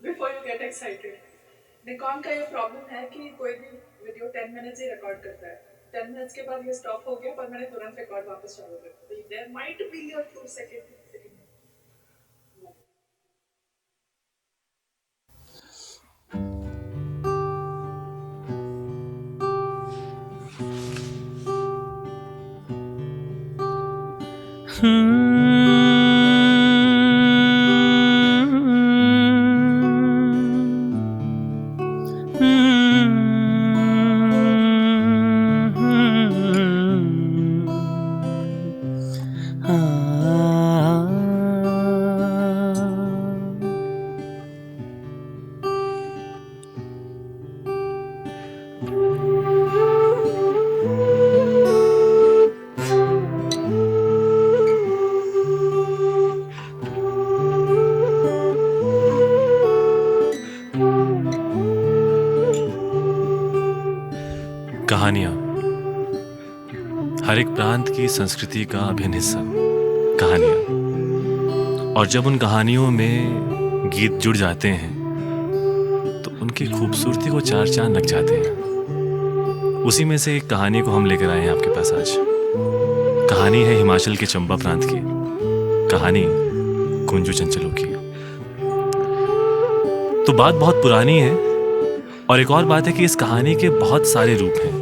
Before you get excited. Nikon का ये problem है कि कोई भी वीडियो 10 मिनट्स ही रिकॉर्ड करता है। 10 मिनट्स के बाद ये स्टॉप हो गया पर मैंने तुरंत रिकॉर्ड वापस चालू कर दिया। तो there might be a 2 second. कहानियाँ हर एक प्रांत की संस्कृति का अभिन्न हिस्सा। कहानियाँ, और जब उन कहानियों में गीत जुड़ जाते हैं तो उनकी खूबसूरती को चार चांद लग जाते हैं। उसी में से एक कहानी को हम लेकर आए हैं आपके पास आज। कहानी है हिमाचल के चंबा प्रांत की। कहानी कुंजू चंचलों की। तो बात बहुत पुरानी है, और एक और बात है कि इस कहानी के बहुत सारे रूप हैं।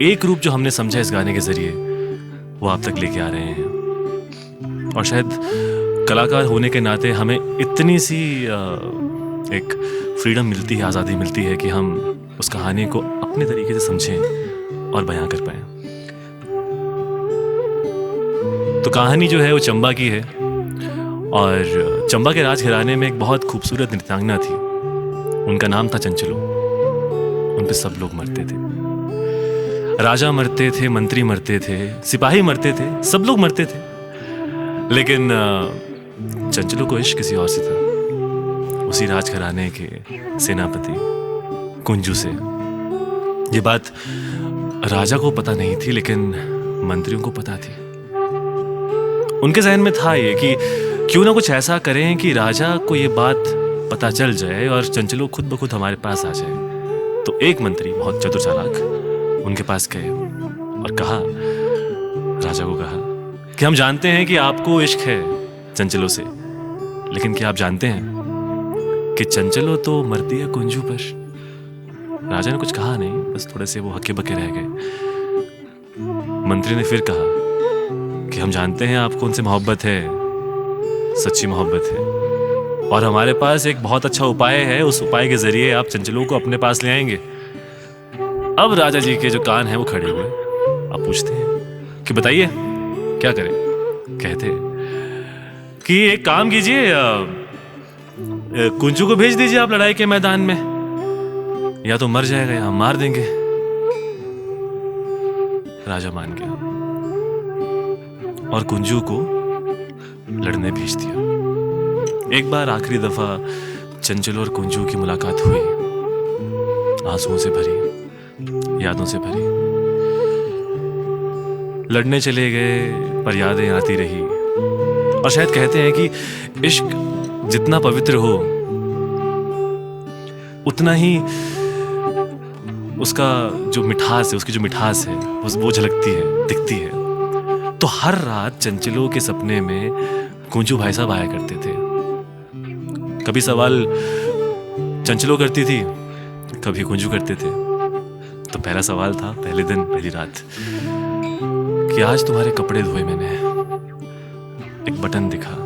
एक रूप जो हमने समझा इस गाने के जरिए वो आप तक लेके आ रहे हैं। और शायद कलाकार होने के नाते हमें इतनी सी एक फ्रीडम मिलती है, आज़ादी मिलती है कि हम उस कहानी को अपने तरीके से समझें और बयां कर पाएं। तो कहानी जो है वो चंबा की है, और चंबा के राजघराने में एक बहुत खूबसूरत नृत्यांगना थी। उनका नाम था चंचलो। उन पे सब लोग मरते थे। राजा मरते थे, मंत्री मरते थे, सिपाही मरते थे, सब लोग मरते थे। लेकिन चंचलो को इश्क किसी और से था, उसी राजघराने के सेनापति कुंजू से। ये बात राजा को पता नहीं थी, लेकिन मंत्रियों को पता थी। उनके जहन में था ये कि क्यों ना कुछ ऐसा करें कि राजा को ये बात पता चल जाए और चंचलो खुद ब खुद हमारे पास आ जाए। तो एक मंत्री बहुत चतुर चालाक उनके पास गए और कहा, राजा को कहा कि हम जानते हैं कि आपको इश्क है चंचलो से, लेकिन क्या आप जानते हैं कि चंचलो तो मरती है कुंजू पर। राजा ने कुछ कहा नहीं, बस थोड़े से वो हक्के बक्के रह गए। मंत्री ने फिर कहा कि हम जानते हैं आपको उनसे मोहब्बत है, सच्ची मोहब्बत है, और हमारे पास एक बहुत अच्छा उपाय है। उस उपाय के जरिए आप चंचलो को अपने पास ले आएंगे। अब राजा जी के जो कान हैं वो खड़े हुए। आप पूछते हैं कि बताइए क्या करें। कहते कि एक काम कीजिए, कुंजू को भेज दीजिए आप लड़ाई के मैदान में, या तो मर जाएगा या हम मार देंगे। राजा मान गया और कुंजू को लड़ने भेज दिया। एक बार आखिरी दफा चंचलो और कुंजू की मुलाकात हुई, आंसुओं से भरी, यादों से भरी। लड़ने चले गए पर यादें आती रही। और शायद कहते हैं कि इश्क जितना पवित्र हो उतना ही उसका जो मिठास है, उसकी जो मिठास है वो झलकती है, दिखती है। तो हर रात चंचलो के सपने में कुंजू भाई साहब आया करते थे। कभी सवाल चंचलो करती थी, कभी कुंजू करते थे। तो पहला सवाल था पहले दिन पहली रात कि आज तुम्हारे कपड़े धोए मैंने, एक बटन दिखा,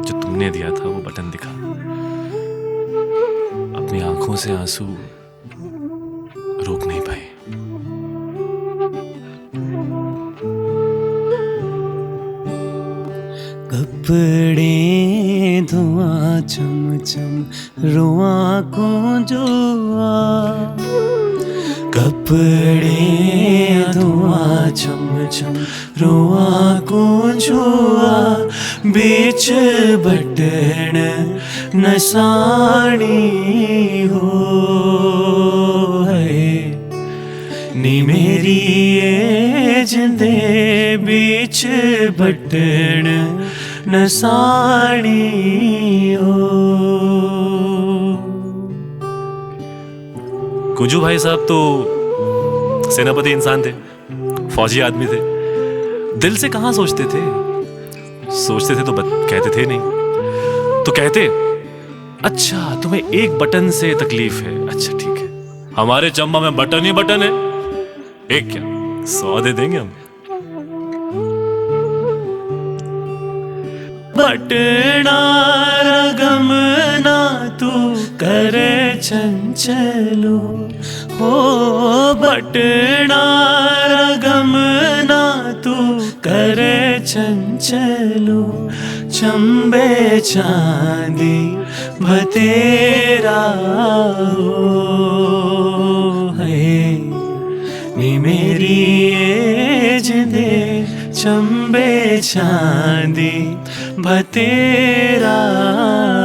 जो तुमने दिया था वो बटन दिखा। अपनी आंखों से आंसू रोक नहीं पाई। कपड़े धुआं चम चम रुआ कुंजुआ, कपड़े धुआं चम चम रुआ कुंजुआ, बीच बटन नसानी हो है नी मेरी ये जिंदे बीच बटन नसानी हो। कुंजू भाई साहब तो सेनापति इंसान थे, फौजी आदमी थे, दिल से कहाँ सोचते थे, सोचते थे तो कहते थे नहीं। तो कहते अच्छा तुम्हें एक बटन से तकलीफ है, अच्छा ठीक है, हमारे चंबा में बटन ही बटन है, एक क्या 100 दे देंगे हम। बटना रगमना तू करे चंचलो, हो बटना रगमना तू करे चंचलो, चंबे चांदी भतेरा हो है नी मेरी ये जिंदे, चंबे चांदी भतेरा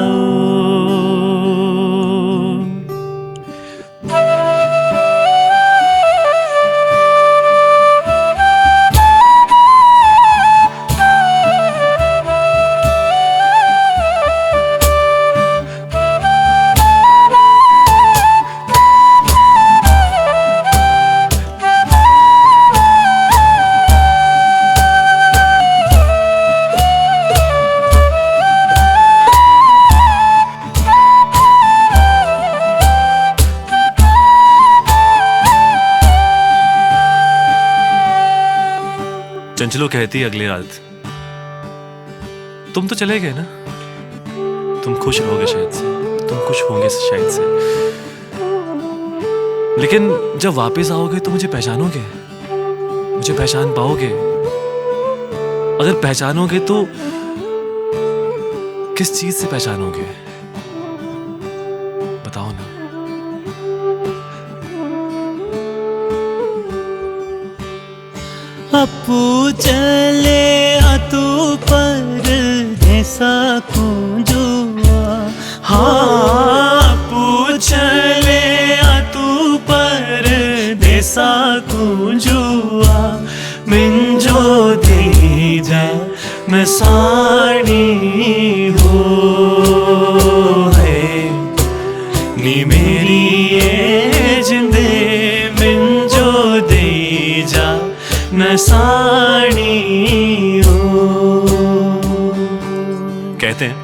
हो। चंचलो कहती अगली रात, तुम तो चले गए ना, तुम खुश रहोगे शायद से, तुम खुश होंगे शायद से, लेकिन जब वापस आओगे तो मुझे पहचानोगे, मुझे पहचान पाओगे? अगर पहचानोगे तो किस चीज से पहचानोगे, बताओ ना। अपू चले तू पर देसा कुंजुआ, हाँ अपू चले तू पर देसा कुंजुआ, मिंजो दे जा मैं साड़ी हो है नी मेरी ये जिंदे, मिंजो दे जा न साड़ी हो। कहते हैं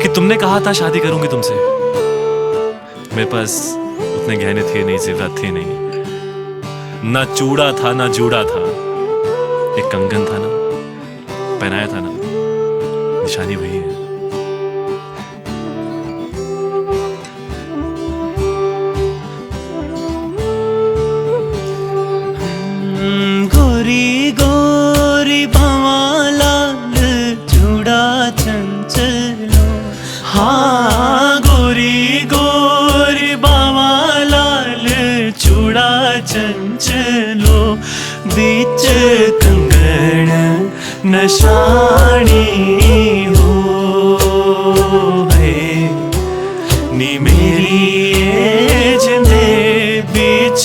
कि तुमने कहा था शादी करूंगी तुमसे, मेरे पास उतने गहने थे नहीं, जेवरात थे नहीं, ना चूड़ा था ना जूड़ा था, एक कंगन था ना पहनाया था ना, निशानी वही है। गोरी गोरी बावा लाल चूड़ा चंचलो, हाँ गोरी गोरी बावा लाल चूड़ा चंचलो, बीच कंगन नशानी हो है नी मेरी ये जिंदे, बीच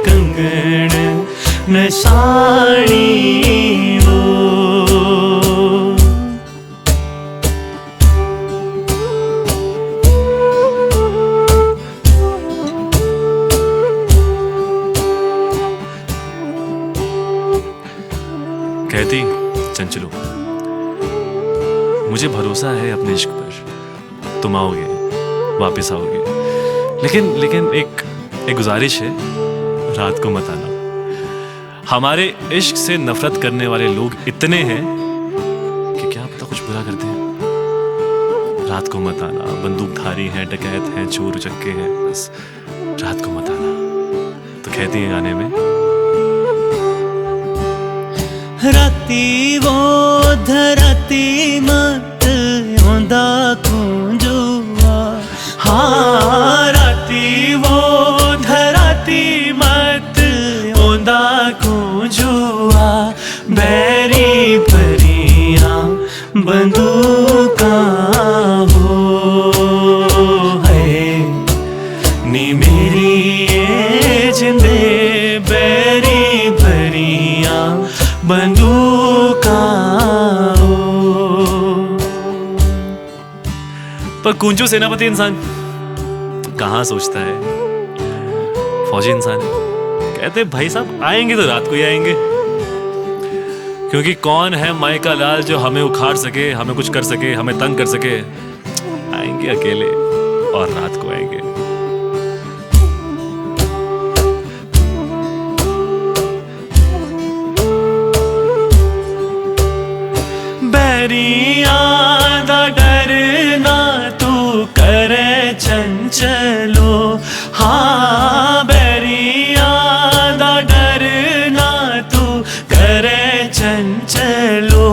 कंगन नशानी हो। कहती चंचलो, मुझे भरोसा है अपने इश्क पर, तुम आओगे, वापस आओगे, लेकिन एक गुजारिश है, रात को मत आना। हमारे इश्क से नफरत करने वाले लोग इतने हैं कि क्या पता कुछ बुरा करते हैं। रात को मत आना, बंदूकधारी हैं, डकैत हैं, चोर उचक्के हैं, बस रात को मत आना। तो कहती है गाने में, राती वो धरती मत औंदा कुंजुआ, हाँ राती वो धरती मत औंदा कुंजुआ, बैरी परियां बंदूका हो है नी मेरी ये जिंदे, बैरी परियां बंदूका हो। पर कुंजू सेनापति इंसान कहाँ सोचता है फौजी इंसान है। कहते भाई साहब आएंगे तो रात को ही आएंगे, क्योंकि कौन है माई का लाल जो हमें उखाड़ सके, हमें कुछ कर सके, हमें तंग कर सके। आएंगे अकेले और रात को आएंगे। बैरिया दा डरना तू करे चंचलो, हाँ बैरिया दा डरना तू करे चंचलो।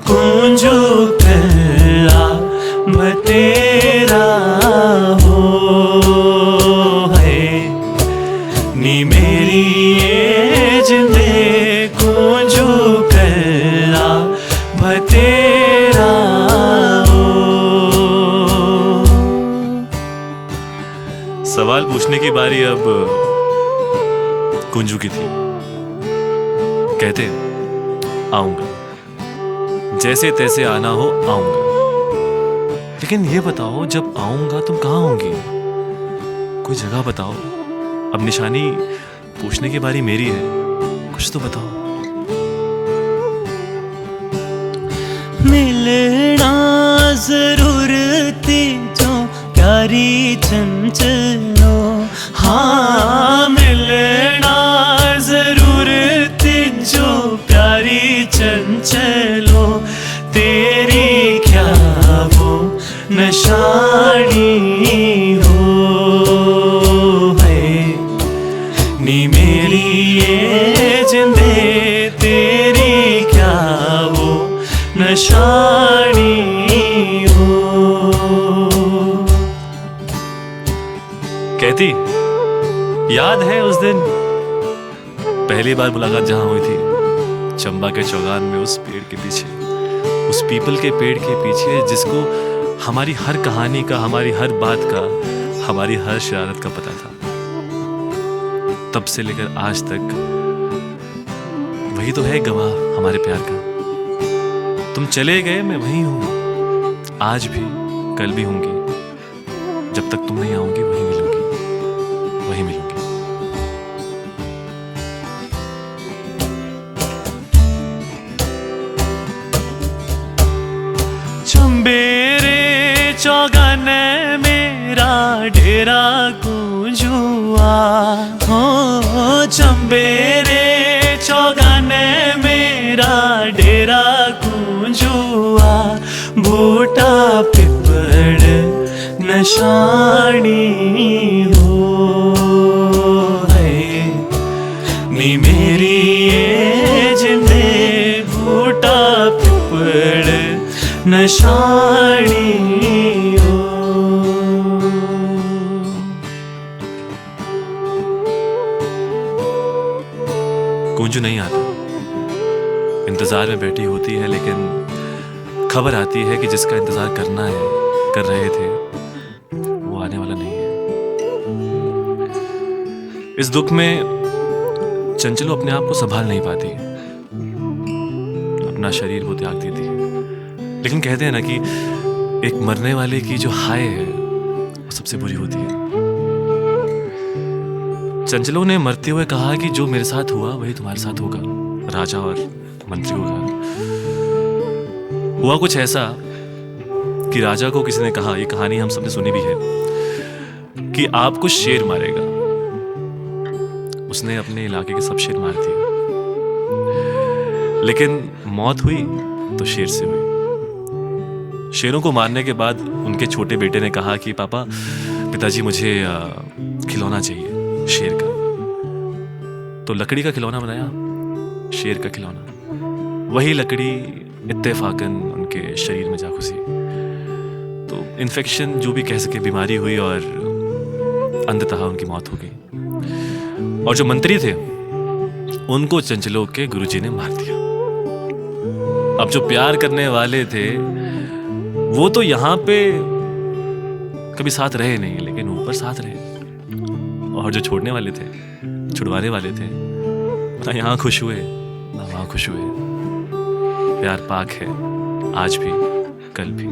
कुंजू कला बतेरा हो है नी मेरी ये जिंदे। कुंजू कला बतेरा हो। सवाल पूछने की बारी अब कुंजू की थी। कहते आऊंगा, जैसे तैसे आना हो आऊंगा, लेकिन ये बताओ जब आऊंगा तुम कहाँ होंगी? कोई जगह बताओ। अब निशानी पूछने की बारी मेरी है, कुछ तो बताओ। मिलना जरूर जो प्यारी चंचलो, हाँ मिलना जरूर जो प्यारी चंचलो। तेरी क्या वो नशानी हो है नी मेरी ये जिंदे। तेरी क्या वो नशानी हो। कहती याद है उस दिन पहली बार मुलाकात जहां हुई थी, चंबा के चौगान में, उस पेड़ के पीछे, उस पीपल के पेड़ के पीछे, जिसको हमारी हर कहानी का, हमारी हर बात का, हमारी हर शरारत का पता था। तब से लेकर आज तक वही तो है गवाह हमारे प्यार का। तुम चले गए मैं वहीं हूं, आज भी कल भी होंगी। जब तक तुम नहीं आओगी वहीं मिलूंगी, वहीं मिलूंगी। चंबेरे चौगान मेरा डेरा कुंजुआ हो। चंबेरे चौगान मेरा डेरा कुंजुआ। बूटा पिपड़ नशानी हो है नी मेरी ये जिंदे। बूटा पिपड़ नशानी हो। कुंजू नहीं आता, इंतजार में बैठी होती है, लेकिन खबर आती है कि जिसका इंतजार करना है, कर रहे थे, वो आने वाला नहीं है। इस दुख में चंचलो अपने आप को संभाल नहीं पाती, अपना शरीर वो त्याग देती है। लेकिन कहते हैं ना कि एक मरने वाले की जो हाय है वो सबसे बुरी होती है। चंचलो ने मरते हुए कहा कि जो मेरे साथ हुआ वही तुम्हारे साथ होगा, राजा और मंत्री होगा। हुआ कुछ ऐसा कि राजा को किसी ने कहा, ये कहानी हम सबने सुनी भी है, कि आपको शेर मारेगा। उसने अपने इलाके के सब शेर मार दिए, लेकिन मौत हुई तो शेर से हुई। शेरों को मारने के बाद उनके छोटे बेटे ने कहा कि पापा, पिताजी मुझे खिलौना चाहिए शेर का। तो लकड़ी का खिलौना बनाया, शेर का खिलौना। वही लकड़ी इत्तेफाकन उनके शरीर में जा घुसी, तो इन्फेक्शन जो भी कह सके, बीमारी हुई और अंततः उनकी मौत हो गई। और जो मंत्री थे उनको चंचलो के गुरुजी ने मार दिया। अब जो प्यार करने वाले थे वो तो यहाँ पे कभी साथ रहे नहीं, लेकिन ऊपर साथ रहे। और जो छोड़ने वाले थे, छुड़वाने वाले थे, ना यहाँ खुश हुए ना वहाँ खुश हुए। प्यार पाक है आज भी कल भी।